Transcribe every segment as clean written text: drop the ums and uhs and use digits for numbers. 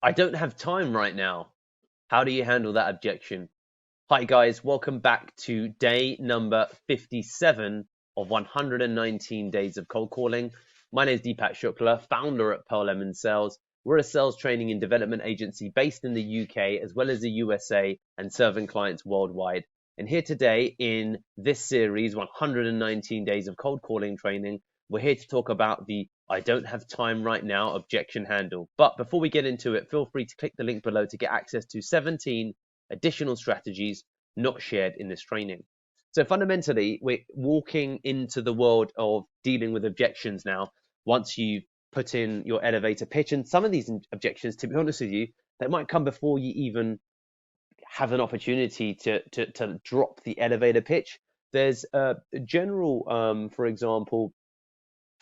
I don't have time right now. How do you handle that objection? Hi, guys. Welcome back to day number 57 of 119 days of cold calling. My name is Deepak Shukla, founder at Pearl Lemon Sales. We're a sales training and development agency based in the UK as well as the USA and serving clients worldwide. And here today in this series, 119 days of cold calling training, we're here to talk about the I don't have time right now objection handle. But before we get into it, feel free to click the link below to get access to 17 additional strategies not shared in this training. So fundamentally, we're walking into the world of dealing with objections now. Once you put in your elevator pitch, and some of these objections, to be honest with you, they might come before you even have an opportunity to drop the elevator pitch. There's a general, for example,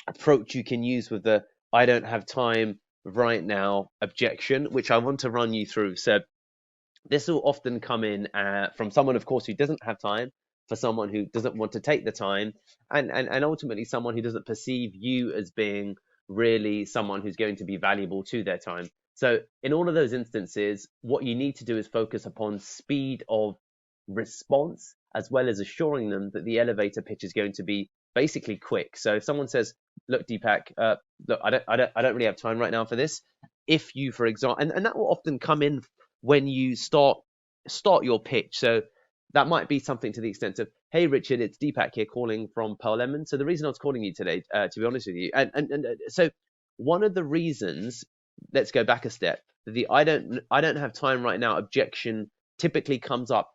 approach you can use with the I don't have time right now objection, which I want to run you through. So this will often come in from someone, of course, who doesn't have time, for someone who doesn't want to take the time, and ultimately someone who doesn't perceive you as being really someone who's going to be valuable to their time. So in all of those instances, what you need to do is focus upon speed of response, as well as assuring them that the elevator pitch is going to be basically quick. So if someone says, "Look, Deepak, look, I don't really have time right now for this." If you, for example, and that will often come in when you start your pitch. So that might be something to the extent of, "Hey, Richard, it's Deepak here calling from Pearl Lemon. So the reason I was calling you today, to be honest with you, and so one of the reasons, let's go back a step. The I don't have time right now objection typically comes up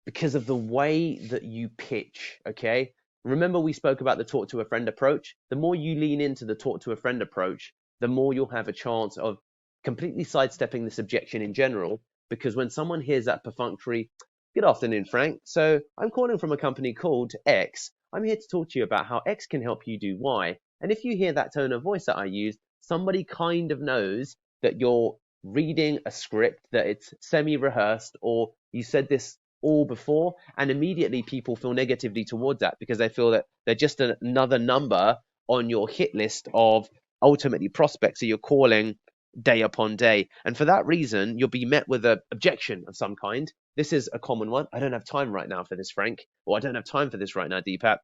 because of the way that you pitch. Okay. Remember, we spoke about the talk to a friend approach. The more you lean into the talk to a friend approach, the more you'll have a chance of completely sidestepping this objection in general. Because when someone hears that perfunctory, "Good afternoon, Frank. So I'm calling from a company called X. I'm here to talk to you about how X can help you do Y." And if you hear that tone of voice that I use, somebody kind of knows that you're reading a script, that it's semi-rehearsed, or you said this all before, and immediately people feel negatively towards that because they feel that they're just another number on your hit list of ultimately prospects that you're calling day upon day. And for that reason, you'll be met with an objection of some kind. This is a common one. "I don't have time right now for this, Frank," or "I don't have time for this right now, Deepak."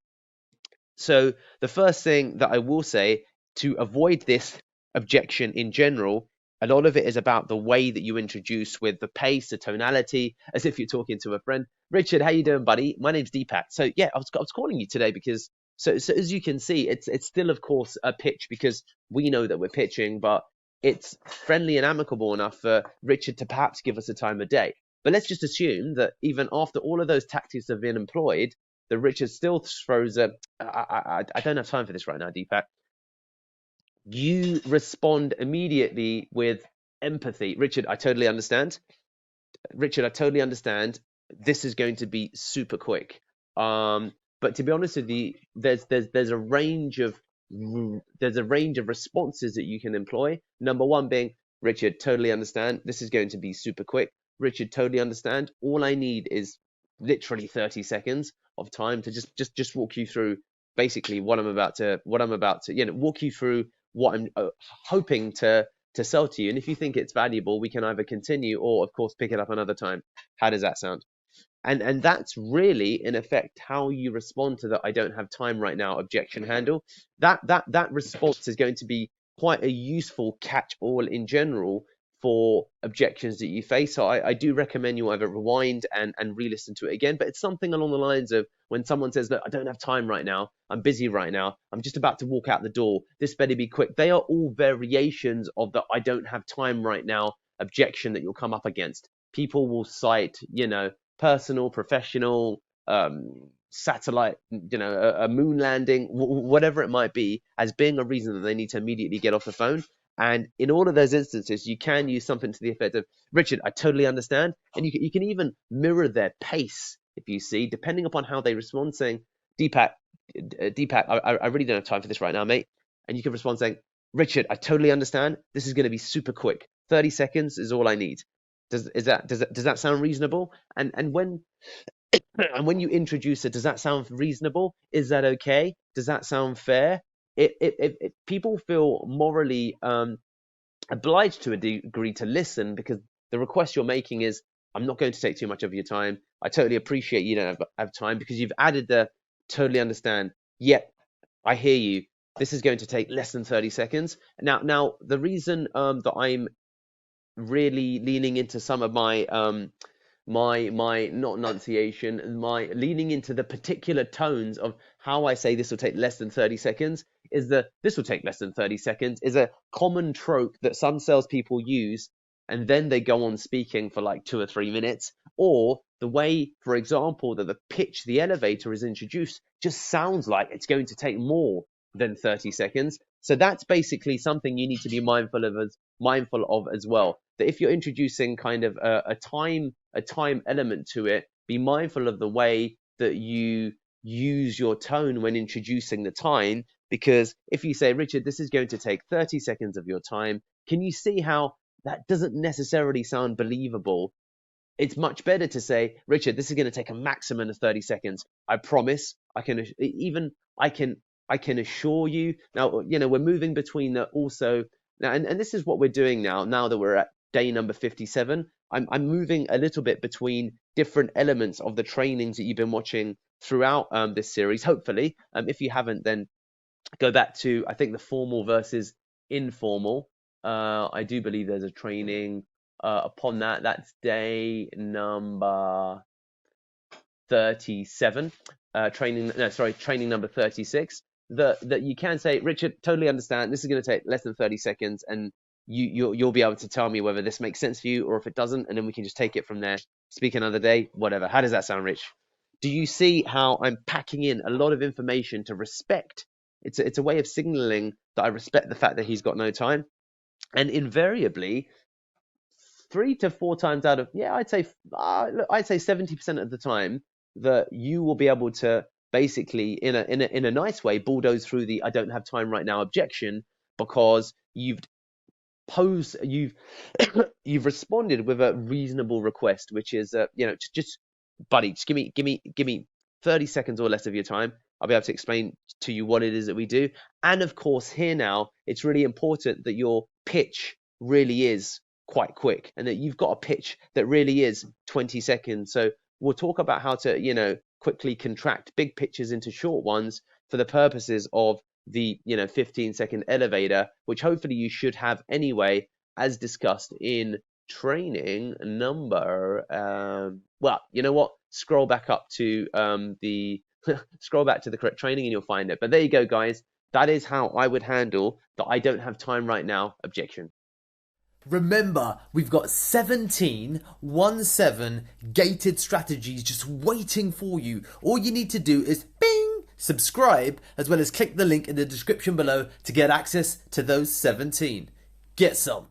So the first thing that I will say to avoid this objection in general, a lot of it is about the way that you introduce, with the pace, the tonality, as if you're talking to a friend. "Richard, how you doing, buddy? My name's Deepak. So yeah, I was calling you today because so as you can see, it's still of course a pitch because we know that we're pitching, but it's friendly and amicable enough for Richard to perhaps give us a time of day. But let's just assume that even after all of those tactics have been employed, that Richard still throws a I don't have time for this right now, Deepak." You respond immediately with empathy. "Richard, I totally understand. Richard, I totally understand. This is going to be super quick. But to be honest with you, there's a range of responses that you can employ. Number one being, "Richard, totally understand. This is going to be super quick. Richard, totally understand. All I need is literally 30 seconds of time to just walk you through basically what I'm about to walk you through what I'm hoping to sell to you. And if you think it's valuable, we can either continue or, of course, pick it up another time. How does that sound?" And that's really, in effect, how you respond to the "I don't have time right now" objection handle. That response is going to be quite a useful catch-all in general for objections that you face. So I do recommend you either rewind and re-listen to it again. But it's something along the lines of, when someone says, "Look, I don't have time right now. I'm busy right now. I'm just about to walk out the door. This better be quick." They are all variations of the "I don't have time right now" objection that you'll come up against. People will cite, personal, professional, satellite, a moon landing, whatever it might be, as being a reason that they need to immediately get off the phone. And in all of those instances, you can use something to the effect of, "Richard, I totally understand." And you can even mirror their pace, if you see, depending upon how they respond, saying, "Deepak, I really don't have time for this right now, mate." And you can respond saying, "Richard, I totally understand. This is going to be super quick. 30 seconds is all I need." Does that sound reasonable? And when and when you introduce it, does that sound reasonable? Is that okay? Does that sound fair? People feel morally obliged to a degree to listen, because the request you're making is, I'm not going to take too much of your time. I totally appreciate you don't have time, because you've added the totally understand. Yep, I hear you. This is going to take less than 30 seconds. Now, the reason that I'm really leaning into some of my my not enunciation, my leaning into the particular tones of how I say this will take less than 30 seconds, is that this will take less than 30 seconds is a common trope that some salespeople use, and then they go on speaking for like 2 or 3 minutes. Or the way, for example, that the pitch, the elevator is introduced, just sounds like it's going to take more than 30 seconds. So that's basically something you need to be mindful of as well. That if you're introducing kind of a time element to it, be mindful of the way that you use your tone when introducing the time. Because if you say, Richard, this is going to take 30 seconds of your time, can you see how that doesn't necessarily sound believable? It's much better to say, Richard, this is going to take a maximum of 30 seconds. I promise. I can assure you. Now, we're moving between the also now, and this is what we're doing now that we're at day number 57. I'm moving a little bit between different elements of the trainings that you've been watching throughout this series. Hopefully, if you haven't, then go back to, I think, the formal versus informal. I do believe there's a training upon that. That's day number 37. Training number 36. That you can say, Richard, totally understand. This is going to take less than 30 seconds, and you'll be able to tell me whether this makes sense for you or if it doesn't, and then we can just take it from there. Speak another day, whatever. How does that sound, Rich? Do you see how I'm packing in a lot of information to respect? It's a way of signaling that I respect the fact that he's got no time. And invariably, 3 to 4 times out of, I'd say 70% of the time, that you will be able to basically, in a nice way, bulldoze through the I don't have time right now objection, because you've responded with a reasonable request, which is just buddy, just give me 30 seconds or less of your time. I'll be able to explain to you what it is that we do. And of course, here now, it's really important that your pitch really is quite quick, and that you've got a pitch that really is 20 seconds. So we'll talk about how to, quickly contract big pitches into short ones for the purposes of the 15-second elevator, which hopefully you should have anyway, as discussed in training number well, you know what, scroll back up to the scroll back to the correct training and you'll find it. But there you go, guys. That is how I would handle the I don't have time right now objection. Remember, we've got 17 gated strategies just waiting for you. All you need to do is bing, subscribe, as well as click the link in the description below to get access to those 17. Get some.